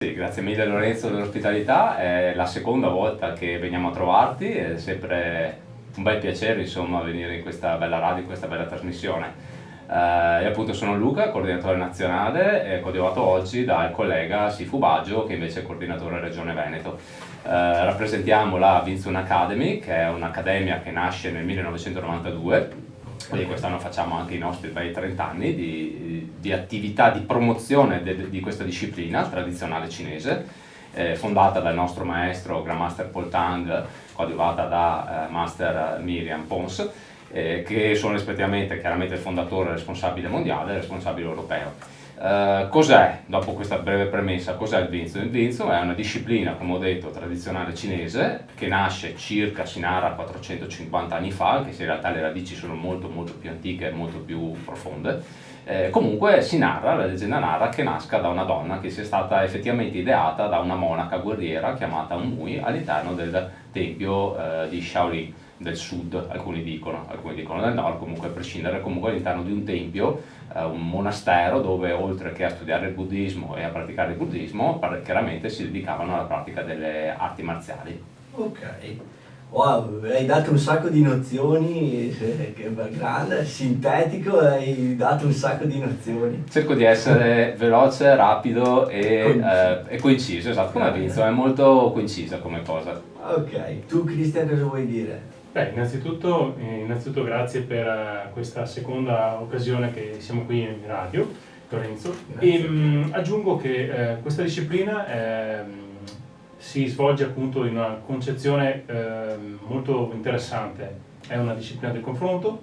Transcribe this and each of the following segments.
Sì, grazie mille Lorenzo dell'ospitalità, è la seconda volta che veniamo a trovarti, è sempre un bel piacere insomma venire in questa bella radio, in questa bella trasmissione. E appunto sono Luca, coordinatore nazionale, e coadiuvato oggi dal collega Sifu Baggio che invece è coordinatore Regione Veneto. Rappresentiamo la Vinzun Academy, che è un'accademia che nasce nel 1992. Quindi quest'anno facciamo anche i nostri bei 30 anni di attività di promozione di questa disciplina tradizionale cinese, fondata dal nostro maestro Grandmaster Paul Tang, coadiuvata da Master Miriam Pons, che sono rispettivamente chiaramente il fondatore, il responsabile mondiale e il responsabile europeo. Cos'è, dopo questa breve premessa, cos'è il Vinzun? Il Vinzun è una disciplina, come ho detto, tradizionale cinese, che nasce circa, si narra 450 anni fa, anche se in realtà le radici sono molto più antiche e molto più profonde. Comunque si narra, la leggenda narra che nasca da una donna che sia stata effettivamente ideata da una monaca guerriera chiamata Mui all'interno del tempio di Shaolin del sud, alcuni dicono del nord, comunque a prescindere, comunque all'interno di un tempio, un monastero dove oltre che a studiare il buddismo e a praticare il buddismo, chiaramente si dedicavano alla pratica delle arti marziali. Ok, wow, hai dato un sacco di nozioni, che background, sintetico, hai dato un sacco di nozioni. Cerco di essere veloce, rapido e coinciso, esatto, come Vinzo, è molto concisa come cosa. Ok, tu Cristian cosa vuoi dire? Beh, innanzitutto grazie per questa seconda occasione che siamo qui in radio, Lorenzo. Aggiungo che questa disciplina si svolge appunto in una concezione molto interessante. È una disciplina del confronto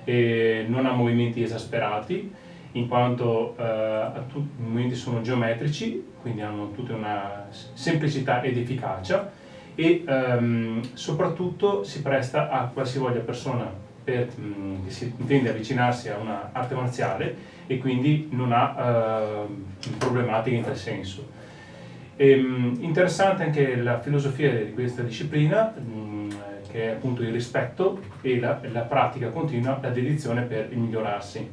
e non ha movimenti esasperati, in quanto i movimenti sono geometrici, quindi hanno tutta una semplicità ed efficacia, e soprattutto si presta a qualsivoglia persona che si intende avvicinarsi a un'arte marziale e quindi non ha problematiche in tal senso. Interessante anche la filosofia di questa disciplina, che è appunto il rispetto e la pratica continua, la dedizione per il migliorarsi.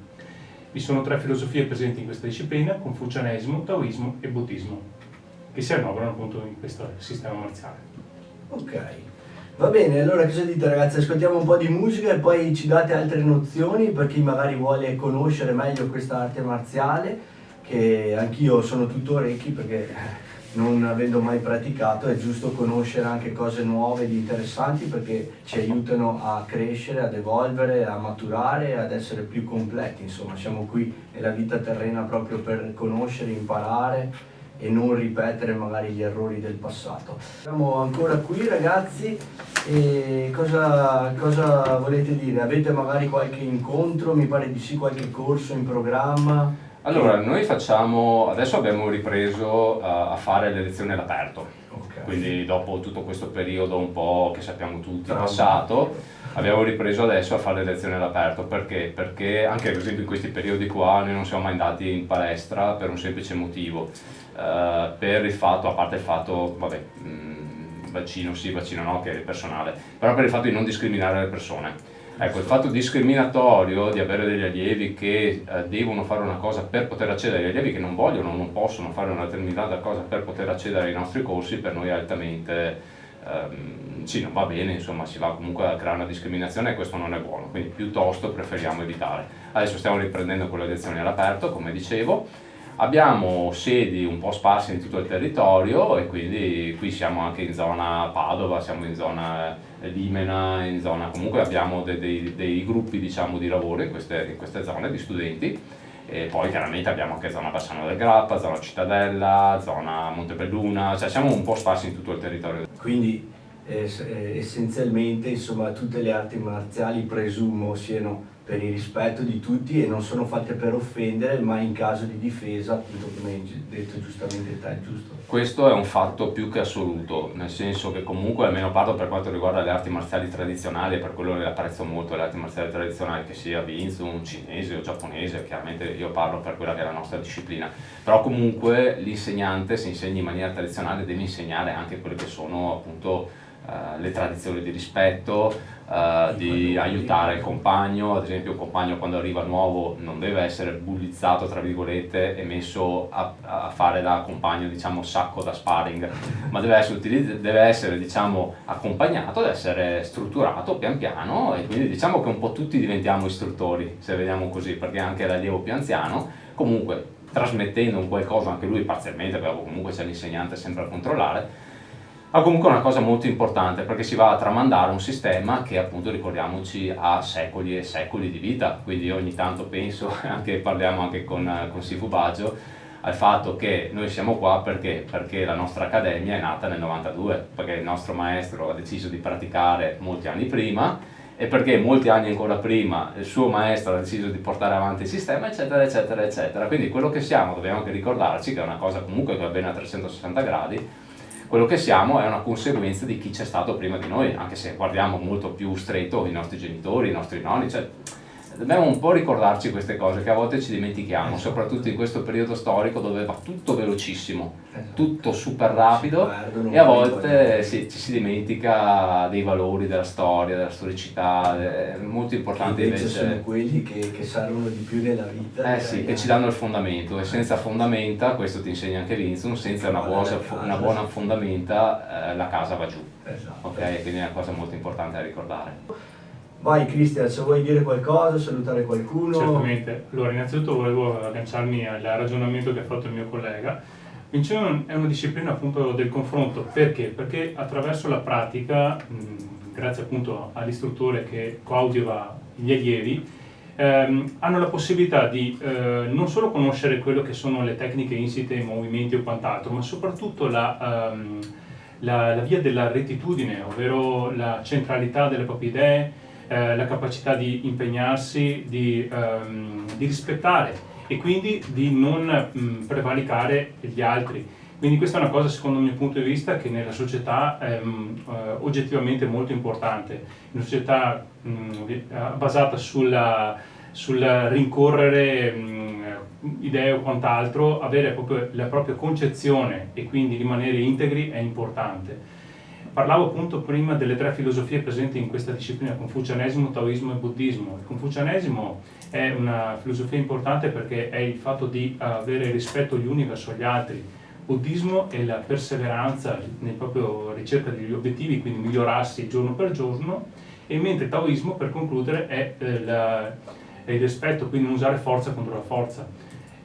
Vi sono 3 filosofie presenti in questa disciplina: confucianesimo, taoismo e buddismo, che si annoverano appunto in questo sistema marziale. Ok, va bene, allora cosa dite ragazzi? Ascoltiamo un po' di musica e poi ci date altre nozioni per chi magari vuole conoscere meglio questa arte marziale, che anch'io sono tutto orecchi perché non avendo mai praticato è giusto conoscere anche cose nuove ed interessanti perché ci aiutano a crescere, ad evolvere, a maturare, ad essere più completi. Insomma, siamo qui nella vita terrena proprio per conoscere, imparare e non ripetere magari gli errori del passato. Siamo ancora qui ragazzi, e cosa volete dire? Avete magari qualche incontro, mi pare di sì, qualche corso in programma? Allora, noi adesso abbiamo ripreso a fare le lezioni all'aperto, Okay. quindi dopo tutto questo periodo un po' che sappiamo tutti passato, abbiamo ripreso adesso a fare le lezioni all'aperto. Perché? Perché anche per esempio in questi periodi qua noi non siamo mai andati in palestra per un semplice motivo, per il fatto, a parte il fatto, vabbè, vaccino sì, vaccino no, che è personale, però per il fatto di non discriminare le persone. Ecco, il fatto discriminatorio di avere degli allievi che devono fare una cosa per poter accedere, agli allievi che non vogliono, non possono fare una determinata cosa per poter accedere ai nostri corsi, per noi è altamente, sì, non va bene, insomma, si va comunque a creare una discriminazione e questo non è buono, quindi piuttosto preferiamo evitare. Adesso stiamo riprendendo con le lezioni all'aperto, come dicevo. Abbiamo sedi un po' sparse in tutto il territorio e quindi qui siamo anche in zona Padova, siamo in zona Limena, in zona, comunque abbiamo dei gruppi diciamo di lavoro in queste zone di studenti, e poi chiaramente abbiamo anche zona Bassano del Grappa, zona Cittadella, zona Montebelluna, cioè siamo un po' sparsi in tutto il territorio. Quindi essenzialmente insomma tutte le arti marziali presumo siano per il rispetto di tutti e non sono fatte per offendere, ma in caso di difesa, appunto come hai detto giustamente te, giusto? Questo è un fatto più che assoluto, nel senso che comunque, almeno parlo per quanto riguarda le arti marziali tradizionali, e per quello che apprezzo molto le arti marziali tradizionali, che sia Vinzun, cinese o giapponese, chiaramente io parlo per quella che è la nostra disciplina, però comunque l'insegnante, se insegna in maniera tradizionale, deve insegnare anche quelle che sono appunto le tradizioni di rispetto, di aiutare il compagno. Ad esempio, un compagno quando arriva nuovo non deve essere bullizzato tra virgolette e messo a fare da compagno, diciamo, sacco da sparring, ma deve essere diciamo accompagnato, deve essere strutturato pian piano, e quindi diciamo che un po' tutti diventiamo istruttori, se vediamo così, perché anche l'allievo più anziano comunque trasmettendo un qualcosa, anche lui parzialmente, perché comunque c'è l'insegnante sempre a controllare, ma comunque è una cosa molto importante, perché si va a tramandare un sistema che, appunto, ricordiamoci, ha secoli e secoli di vita. Quindi ogni tanto penso, parliamo anche con Sifu Baggio, al fatto che noi siamo qua perché la nostra accademia è nata nel 92, perché il nostro maestro ha deciso di praticare molti anni prima, e perché molti anni ancora prima il suo maestro ha deciso di portare avanti il sistema, eccetera eccetera eccetera. Quindi quello che siamo, dobbiamo anche ricordarci che è una cosa comunque che va bene a 360 gradi. Quello che siamo è una conseguenza di chi c'è stato prima di noi, anche se guardiamo molto più stretto i nostri genitori, i nostri nonni, cioè dobbiamo un po' ricordarci queste cose che a volte ci dimentichiamo, soprattutto in questo periodo storico dove va tutto velocissimo, tutto super rapido, e a volte ci si dimentica dei valori della storia, della storicità, molto importanti invece. Sono quelli che servono di più nella vita. Sì, che ci danno il fondamento, e senza fondamenta, questo ti insegna anche Vincent, senza una buona fondamenta la casa va giù. Esatto. Ok, quindi è una cosa molto importante da ricordare. Vai Cristian, se vuoi dire qualcosa, salutare qualcuno. Certamente. Allora, innanzitutto volevo agganciarmi al ragionamento che ha fatto il mio collega. Vincere è una disciplina appunto del confronto. Perché? Perché attraverso la pratica, grazie appunto all'istruttore che coadiuva gli allievi, hanno la possibilità di non solo conoscere quello che sono le tecniche insite, i movimenti o quant'altro, ma soprattutto la via della rettitudine, ovvero la centralità delle proprie idee, la capacità di impegnarsi, di rispettare e quindi di non prevaricare gli altri. Quindi questa è una cosa, secondo il mio punto di vista, che nella società è oggettivamente molto importante. In una società basata sul rincorrere idee o quant'altro, avere proprio la propria concezione e quindi rimanere integri è importante. Parlavo appunto prima delle tre filosofie presenti in questa disciplina: confucianesimo, taoismo e buddismo. Il confucianesimo è una filosofia importante perché è il fatto di avere rispetto gli uni verso gli altri. Buddismo è la perseveranza nella propria ricerca degli obiettivi, quindi migliorarsi giorno per giorno, e mentre taoismo, per concludere, è il rispetto, quindi non usare forza contro la forza.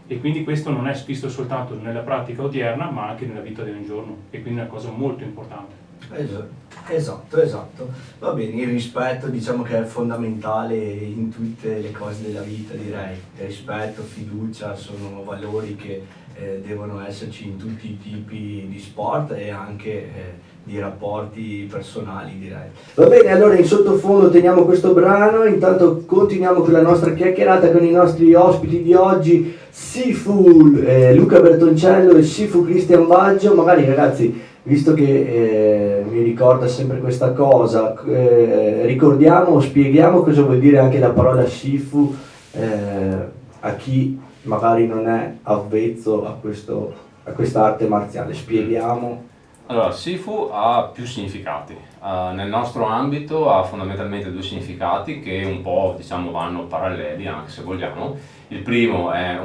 E quindi questo non è visto soltanto nella pratica odierna, ma anche nella vita di ogni giorno, e quindi è una cosa molto importante. Esatto. Va bene, il rispetto diciamo che è fondamentale in tutte le cose della vita, direi. Il rispetto, fiducia sono valori che devono esserci in tutti i tipi di sport e anche di rapporti personali, direi. Va bene, allora in sottofondo teniamo questo brano, intanto continuiamo con la nostra chiacchierata con i nostri ospiti di oggi, Sifu Luca Bertoncello e Sifu Cristian Baggio. Magari ragazzi, visto che mi ricorda sempre questa cosa, spieghiamo cosa vuol dire anche la parola Sifu a chi magari non è avvezzo a questa arte marziale. Spieghiamo. Allora, Sifu ha più significati. Nel nostro ambito ha fondamentalmente due significati che un po', diciamo, vanno paralleli, anche se vogliamo. Il primo è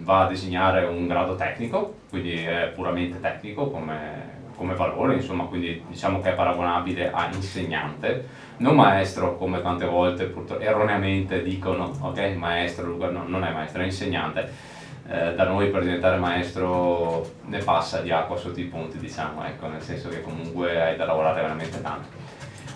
va a designare un grado tecnico, quindi è puramente tecnico come valore, insomma, quindi diciamo che è paragonabile a insegnante, non maestro, come tante volte erroneamente dicono, ok, maestro, no, non è maestro, è insegnante. Da noi per diventare maestro ne passa di acqua sotto i ponti, diciamo, ecco, nel senso che comunque hai da lavorare veramente tanto.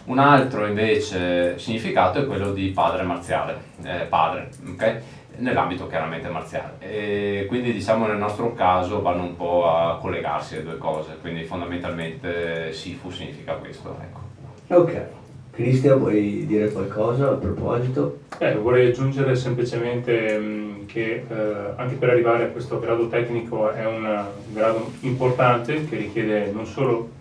Un altro invece significato è quello di padre marziale, ok? Nell'ambito chiaramente marziale, e quindi diciamo nel nostro caso vanno un po' a collegarsi le due cose, quindi fondamentalmente Sifu significa questo, ecco. Ok, Cristian, vuoi dire qualcosa a proposito? Vorrei aggiungere semplicemente che anche per arrivare a questo grado tecnico è un grado importante che richiede non solo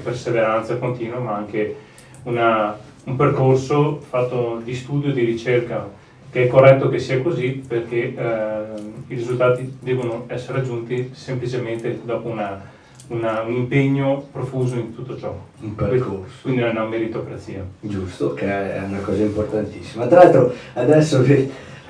perseveranza continua, ma anche un percorso fatto di studio, di ricerca, che è corretto che sia così, perché i risultati devono essere raggiunti semplicemente dopo un impegno profuso in tutto ciò. Un percorso. Quindi è una meritocrazia. Giusto, che è una cosa importantissima. Tra l'altro adesso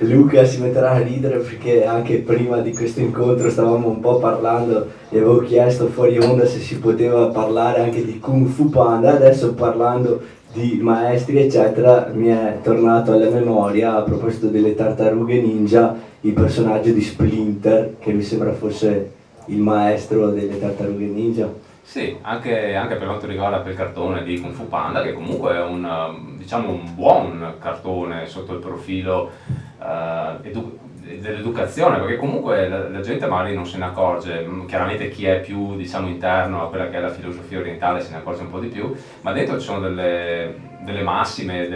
Luca si metterà a ridere perché anche prima di questo incontro stavamo un po' parlando e avevo chiesto fuori onda se si poteva parlare anche di Kung Fu Panda. Adesso parlando di maestri eccetera mi è tornato alla memoria, a proposito delle tartarughe ninja, il personaggio di Splinter, che mi sembra fosse il maestro delle tartarughe ninja. Sì, anche per quanto riguarda quel cartone di Kung Fu Panda, che comunque è diciamo un buon cartone sotto il profilo dell'educazione, perché comunque la gente magari non se ne accorge. Chiaramente chi è più, diciamo, interno a quella che è la filosofia orientale se ne accorge un po' di più, ma dentro ci sono delle massime,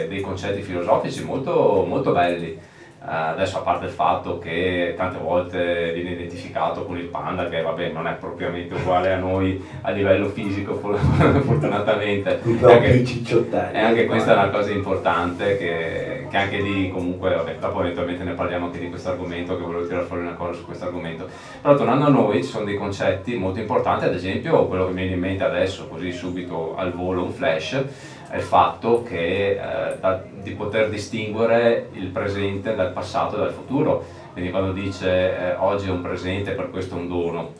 dei concetti filosofici molto, molto belli. Adesso, a parte il fatto che tante volte viene identificato con il panda, che vabbè non è propriamente uguale a noi a livello fisico fortunatamente, Un po' più cicciottello. e anche questa è una cosa importante che anche lì comunque, vabbè, dopo eventualmente ne parliamo anche di questo argomento, che volevo tirare fuori una cosa su questo argomento. Però tornando a noi, ci sono dei concetti molto importanti, ad esempio quello che mi viene in mente adesso così subito al volo, un flash, è il fatto che di poter distinguere il presente dal passato e dal futuro. Quindi quando dice oggi è un presente, per questo è un dono.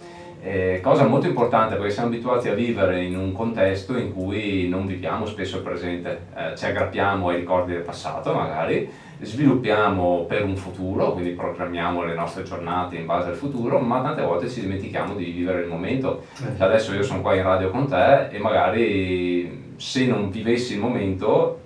Cosa molto importante, perché siamo abituati a vivere in un contesto in cui non viviamo spesso il presente, ci aggrappiamo ai ricordi del passato magari, sviluppiamo per un futuro, quindi programmiamo le nostre giornate in base al futuro, ma tante volte ci dimentichiamo di vivere il momento. Adesso io sono qua in radio con te e magari se non vivessi il momento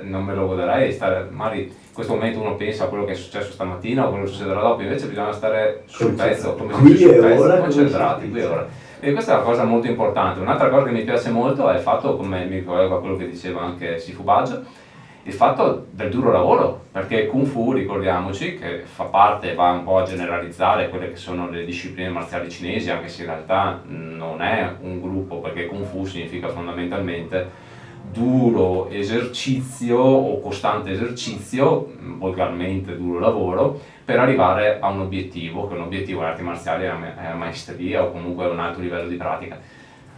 non me lo goderei, magari in questo momento uno pensa a quello che è successo stamattina o quello che succederà dopo, invece bisogna stare sul pezzo, come si dice, sul pezzo, concentrati qui e ora. E questa è una cosa molto importante. Un'altra cosa che mi piace molto è il fatto, come mi ricollego a quello che diceva anche Sifu Baggio, il fatto del duro lavoro, perché Kung Fu, ricordiamoci, che fa parte, va un po' a generalizzare quelle che sono le discipline marziali cinesi, anche se in realtà non è un gruppo, perché Kung Fu significa fondamentalmente duro esercizio o costante esercizio, volgarmente duro lavoro, per arrivare a un obiettivo, che un obiettivo in arti marziali è la maestria o comunque un alto livello di pratica.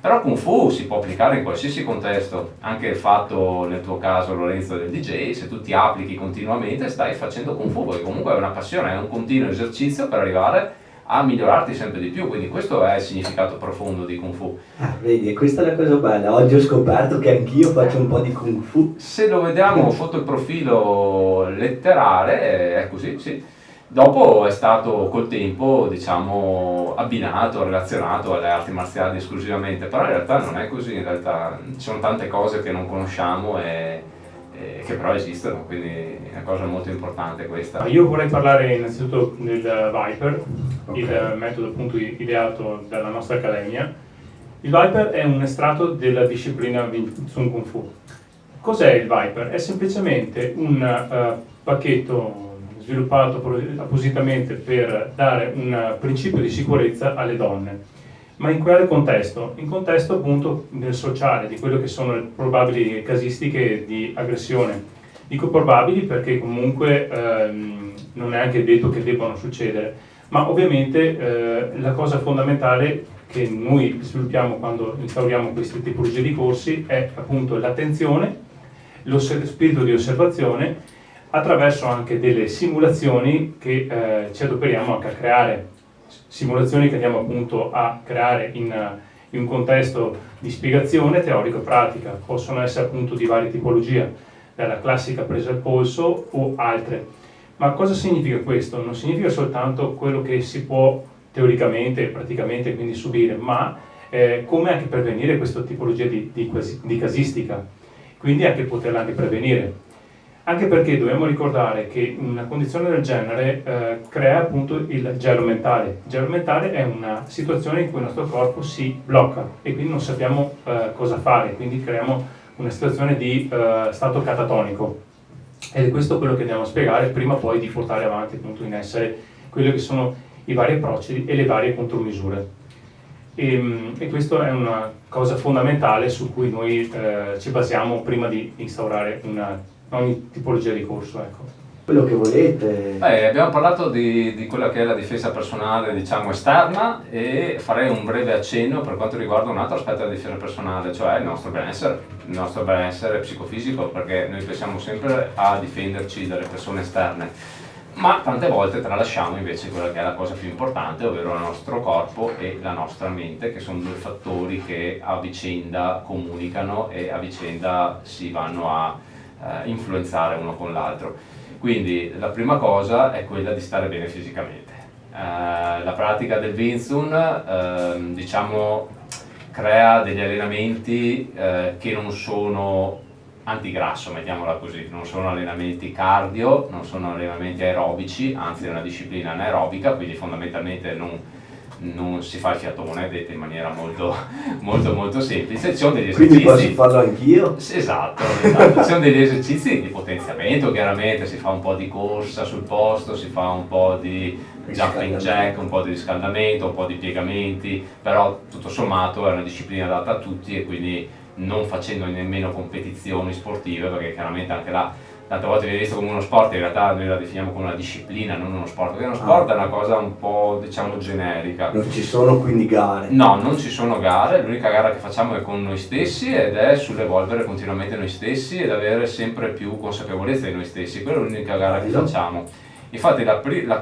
Però Kung Fu si può applicare in qualsiasi contesto, anche il fatto nel tuo caso Lorenzo del DJ, se tu ti applichi continuamente stai facendo Kung Fu, perché comunque è una passione, è un continuo esercizio per arrivare a migliorarti sempre di più, quindi questo è il significato profondo di Kung Fu. Vedi, questa è la cosa bella, oggi ho scoperto che anch'io faccio un po' di Kung Fu. Se lo vediamo sotto il profilo letterale è così, sì. Dopo è stato col tempo, diciamo, abbinato, relazionato alle arti marziali esclusivamente, però in realtà non è così, in realtà ci sono tante cose che non conosciamo e che però esistono, quindi è una cosa molto importante questa. Io vorrei parlare innanzitutto del Viper, il metodo appunto ideato dalla nostra accademia. Il Viper è un estratto della disciplina Wing Tsun Kung Fu. Cos'è il Viper? È semplicemente un pacchetto sviluppato appositamente per dare un principio di sicurezza alle donne. Ma in quale contesto? In contesto appunto del sociale, di quello che sono le probabili casistiche di aggressione. Dico probabili perché comunque non è anche detto che debbano succedere, ma ovviamente la cosa fondamentale che noi sviluppiamo quando instauriamo queste tipologie di corsi è appunto l'attenzione, lo spirito di osservazione, attraverso anche delle simulazioni che ci adoperiamo anche a creare. Simulazioni che andiamo appunto a creare in un contesto di spiegazione teorico-pratica, possono essere appunto di varie tipologie, dalla classica presa al polso o altre. Ma cosa significa questo? Non significa soltanto quello che si può teoricamente e praticamente quindi subire, ma come anche prevenire questa tipologia di casistica, quindi anche poterla anche prevenire. Anche perché dobbiamo ricordare che una condizione del genere crea appunto il gelo mentale. Il gelo mentale è una situazione in cui il nostro corpo si blocca e quindi non sappiamo cosa fare, quindi creiamo una situazione di stato catatonico. Ed è questo quello che andiamo a spiegare prima poi di portare avanti appunto in essere quelli che sono i vari approcci e le varie contromisure. E questo è una cosa fondamentale su cui noi ci basiamo prima di instaurare ogni tipologia di corso. Ecco. quello che volete. Abbiamo parlato di quella che è la difesa personale, diciamo, esterna, e farei un breve accenno per quanto riguarda un altro aspetto della difesa personale, cioè il nostro benessere psicofisico, perché noi pensiamo sempre a difenderci dalle persone esterne, ma tante volte tralasciamo invece quella che è la cosa più importante, ovvero il nostro corpo e la nostra mente, che sono due fattori che a vicenda comunicano e a vicenda si vanno a influenzare uno con l'altro. Quindi la prima cosa è quella di stare bene fisicamente. La pratica del Wing Chun, diciamo, crea degli allenamenti che non sono antigrasso, mettiamola così, non sono allenamenti cardio, non sono allenamenti aerobici, anzi è una disciplina anaerobica, quindi fondamentalmente non si fa il fiatone, detto in maniera molto semplice. Ci sono degli esercizi. Quindi posso farlo anch'io? Esatto. Ci sono degli esercizi di potenziamento, chiaramente si fa un po' di corsa sul posto, si fa un po' di jumping jack, un po' di riscaldamento, un po' di piegamenti, però tutto sommato è una disciplina adatta a tutti, e quindi non facendo nemmeno competizioni sportive, perché chiaramente anche là tante volte viene visto come uno sport, in realtà noi la definiamo come una disciplina, non uno sport, perché uno sport è una cosa un po', diciamo, generica. Non ci sono quindi gare? No, non ci sono gare, l'unica gara che facciamo è con noi stessi, ed è sull'evolvere continuamente noi stessi ed avere sempre più consapevolezza di noi stessi, quella è l'unica gara che facciamo. Infatti la prima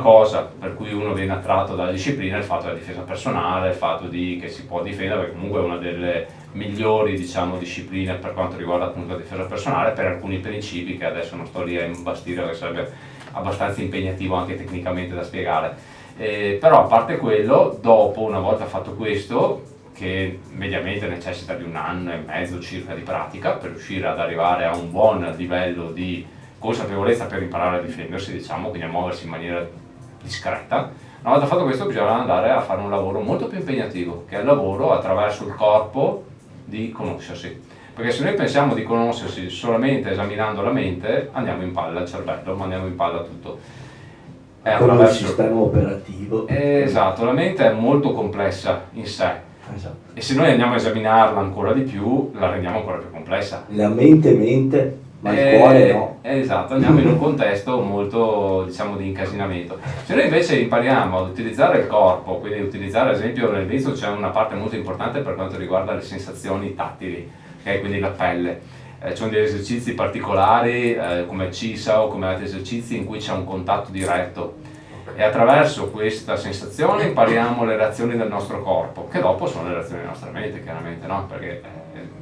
cosa per cui uno viene attratto dalla disciplina è il fatto della difesa personale, il fatto che si può difendere, perché comunque è una delle migliori, diciamo, discipline per quanto riguarda appunto la difesa personale, per alcuni principi che adesso non sto lì a imbastire perché sarebbe abbastanza impegnativo anche tecnicamente da spiegare. Però a parte quello, dopo, una volta fatto questo, che mediamente necessita di 1 anno e mezzo circa di pratica per riuscire ad arrivare a un buon livello di consapevolezza per imparare a difendersi, diciamo, quindi a muoversi in maniera discreta. Una volta fatto questo bisogna andare a fare un lavoro molto più impegnativo, che è il lavoro attraverso il corpo di conoscersi. Perché se noi pensiamo di conoscersi solamente esaminando la mente, andiamo in palla il cervello, ma andiamo in palla tutto. Come un sistema operativo. Esatto, la mente è molto complessa in sé. Esatto. E se noi andiamo a esaminarla ancora di più, la rendiamo ancora più complessa. La mente, ma il cuore no. Esatto, andiamo in un contesto molto, diciamo, di incasinamento. Se noi invece impariamo ad utilizzare il corpo, quindi utilizzare, ad esempio, nel viso c'è una parte molto importante per quanto riguarda le sensazioni tattili, okay? Quindi la pelle. Ci sono degli esercizi particolari come CISA o come altri esercizi in cui c'è un contatto diretto, e attraverso questa sensazione impariamo le reazioni del nostro corpo, che dopo sono le reazioni della nostra mente, chiaramente, no? Perché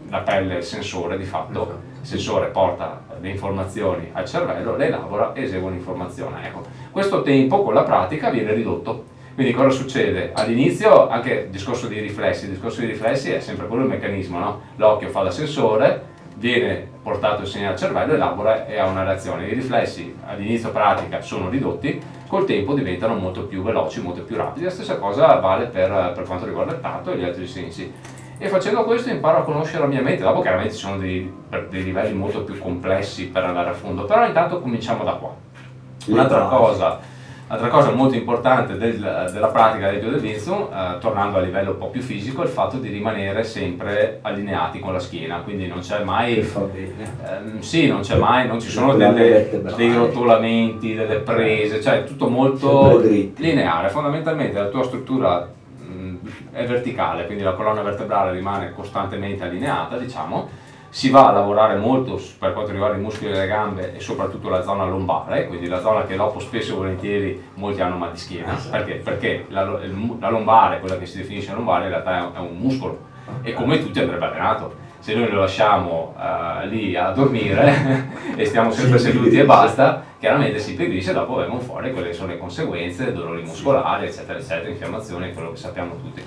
la pelle è il sensore, di fatto il sensore porta le informazioni al cervello, le elabora e esegue un'informazione. Ecco, questo tempo con la pratica viene ridotto. Quindi cosa succede? All'inizio anche il discorso di riflessi è sempre quello il meccanismo, no? L'occhio fa da sensore, viene portato il segnale al cervello, elabora e ha una reazione. I riflessi all'inizio pratica sono ridotti, col tempo diventano molto più veloci, molto più rapidi. La stessa cosa vale per quanto riguarda il tatto e gli altri sensi. E facendo questo imparo a conoscere la mia mente. Dopo chiaramente ci sono dei livelli molto più complessi per andare a fondo, però intanto cominciamo da qua. Un'altra cosa molto importante della pratica del Wing Chun, tornando a livello un po' più fisico, è il fatto di rimanere sempre allineati con la schiena, quindi non c'è mai, non ci sono dei rotolamenti, delle prese, cioè tutto molto lineare. Fondamentalmente la tua struttura è verticale, quindi la colonna vertebrale rimane costantemente allineata, diciamo. Si va a lavorare molto per quanto riguarda i muscoli delle gambe e soprattutto la zona lombare, quindi la zona che dopo spesso e volentieri molti hanno mal di schiena. Perché la lombare, quella che si definisce lombare, in realtà è un muscolo e come tutti andrebbe allenato. Se noi lo lasciamo lì a dormire e stiamo sempre seduti e basta, chiaramente si pigrisce e dopo vengono fuori quelle che sono le conseguenze, dolori muscolari, eccetera, eccetera, infiammazioni, quello che sappiamo tutti.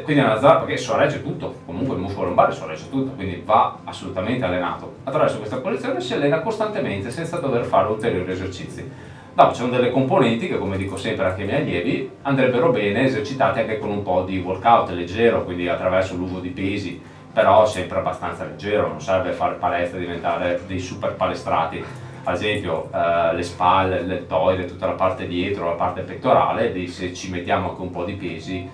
Quindi è una zona che sorregge tutto, comunque il muscolo lombare sorregge tutto, quindi va assolutamente allenato. Attraverso questa posizione si allena costantemente senza dover fare ulteriori esercizi. Dopo ci sono delle componenti che, come dico sempre anche ai miei allievi, andrebbero bene esercitate anche con un po' di workout leggero, quindi attraverso l'uso di pesi, però sempre abbastanza leggero, non serve fare palestra e diventare dei super palestrati. Ad esempio le spalle, il deltoide, tutta la parte dietro, la parte pettorale, se ci mettiamo anche un po' di pesi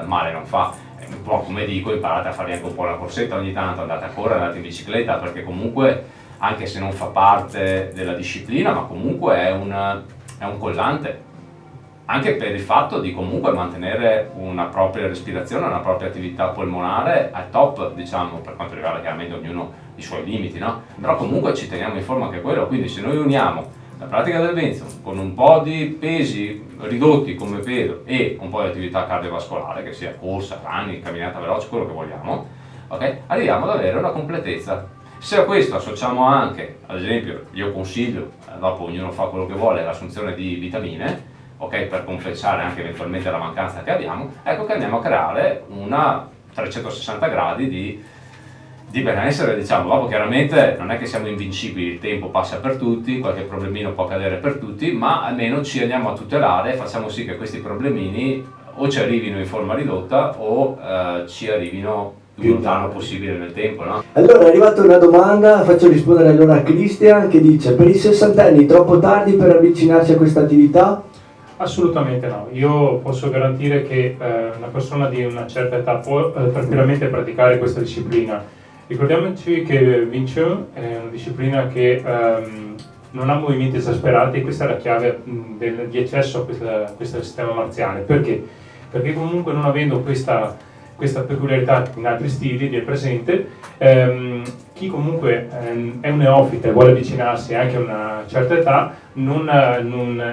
male non fa. Un po' come dico, imparate a fare anche un po' la corsetta ogni tanto, andate a correre, andate in bicicletta, perché comunque anche se non fa parte della disciplina, ma comunque è un collante, anche per il fatto di comunque mantenere una propria respirazione, una propria attività polmonare al top, diciamo, per quanto riguarda chiaramente ognuno i suoi limiti, no? Però comunque ci teniamo in forma anche quello, quindi se noi uniamo la pratica del benzo con un po' di pesi ridotti come peso e un po' di attività cardiovascolare, che sia corsa, running, camminata veloce, quello che vogliamo, ok? Arriviamo ad avere una completezza. Se a questo associamo anche, ad esempio, io consiglio, dopo ognuno fa quello che vuole, l'assunzione di vitamine, ok, per compensare anche eventualmente la mancanza che abbiamo, ecco che andiamo a creare una 360 gradi di benessere, diciamo. Dopo chiaramente non è che siamo invincibili, il tempo passa per tutti, qualche problemino può cadere per tutti, ma almeno ci andiamo a tutelare e facciamo sì che questi problemini o ci arrivino in forma ridotta o ci arrivino più lontano possibile nel tempo, no? Allora è arrivata una domanda, faccio rispondere allora a Christian, che dice: per i 60 anni troppo tardi per avvicinarsi a questa attività? Assolutamente no, io posso garantire che una persona di una certa età può tranquillamente praticare questa disciplina. Ricordiamoci che Wing Chun è una disciplina che non ha movimenti esasperati, e questa è la chiave di accesso a questo sistema marziale. Perché? Perché comunque, non avendo questa peculiarità in altri stili del presente, chi comunque è un neofita e vuole avvicinarsi anche a una certa età non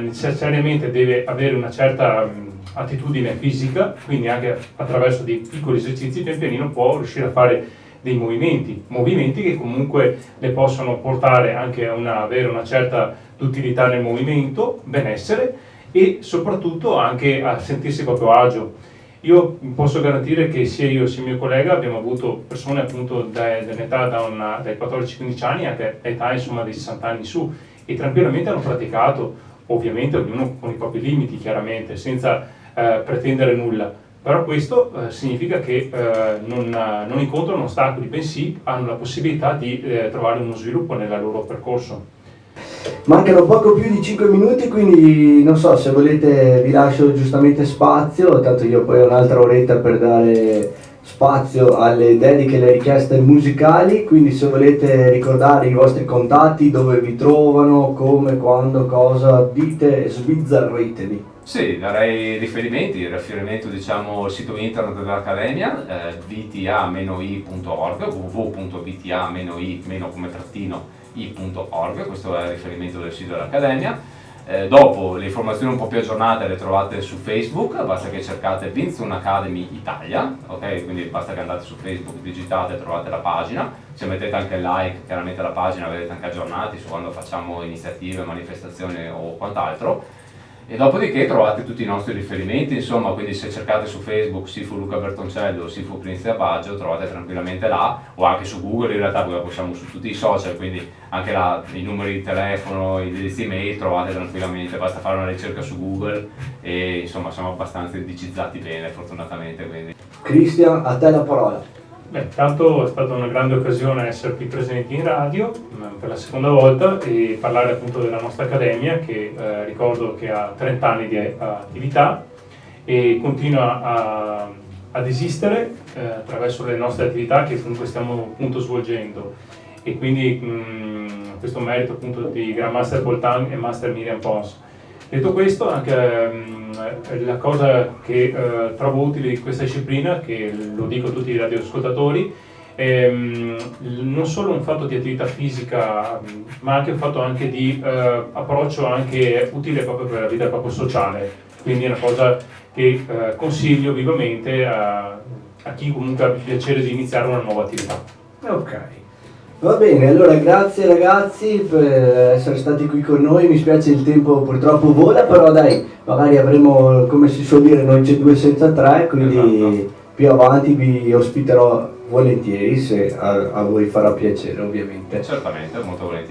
necessariamente deve avere una certa attitudine fisica, quindi anche attraverso dei piccoli esercizi pian pianino può riuscire a fare dei movimenti che comunque le possono portare anche a avere una certa utilità nel movimento, benessere, e soprattutto anche a sentirsi proprio agio. Io posso garantire che sia io sia il mio collega abbiamo avuto persone appunto dall'età dai 14-15 anni anche all'età insomma dei 60 anni su, e tranquillamente hanno praticato, ovviamente ognuno con i propri limiti chiaramente, senza pretendere nulla. Però questo significa che non incontrano ostacoli, bensì hanno la possibilità di trovare uno sviluppo nel loro percorso. Mancano poco più di 5 minuti, quindi non so se volete, vi lascio giustamente spazio, tanto io poi ho un'altra oretta per dare spazio alle dediche e alle richieste musicali, quindi se volete ricordare i vostri contatti, dove vi trovano, come, quando, cosa, dite, sbizzarritevi. Sì, darei riferimento diciamo al sito internet dell'Accademia, vta-i.org, www.vta-i-i.org, questo è il riferimento del sito dell'Accademia. Dopo le informazioni un po' più aggiornate le trovate su Facebook, basta che cercate Wing Chun Academy Italia, ok? Quindi basta che andate su Facebook, digitate e trovate la pagina, se mettete anche il like, chiaramente la pagina vedete anche aggiornati su quando facciamo iniziative, manifestazioni o quant'altro. E dopodiché trovate tutti i nostri riferimenti, insomma, quindi se cercate su Facebook Sifu Luca Bertoncello o Sifu Prince Abaggio trovate tranquillamente là, o anche su Google in realtà, perché siamo su tutti i social, quindi anche là i numeri di telefono, i indirizzi email trovate tranquillamente, basta fare una ricerca su Google e insomma siamo abbastanza indicizzati bene fortunatamente. Quindi. Christian, a te la parola. Beh, tanto è stata una grande occasione essere qui presenti in radio per la seconda volta e parlare appunto della nostra accademia che ricordo che ha 30 anni di attività e continua ad esistere attraverso le nostre attività che comunque stiamo appunto svolgendo, e quindi questo merito appunto di Grandmaster Paul Tang e Master Miriam Pons. Detto questo, anche la cosa che trovo utile di questa disciplina, che lo dico a tutti i radioascoltatori, è non solo un fatto di attività fisica, ma anche un fatto anche di approccio anche utile proprio per la vita proprio sociale. Quindi è una cosa che consiglio vivamente a chi comunque ha il piacere di iniziare una nuova attività. Ok. Va bene, allora grazie ragazzi per essere stati qui con noi, mi spiace il tempo purtroppo vola, però dai, magari avremo, come si suol dire, non c'è due senza tre, quindi esatto. Più avanti vi ospiterò volentieri se a voi farà piacere ovviamente. Certamente, molto volentieri.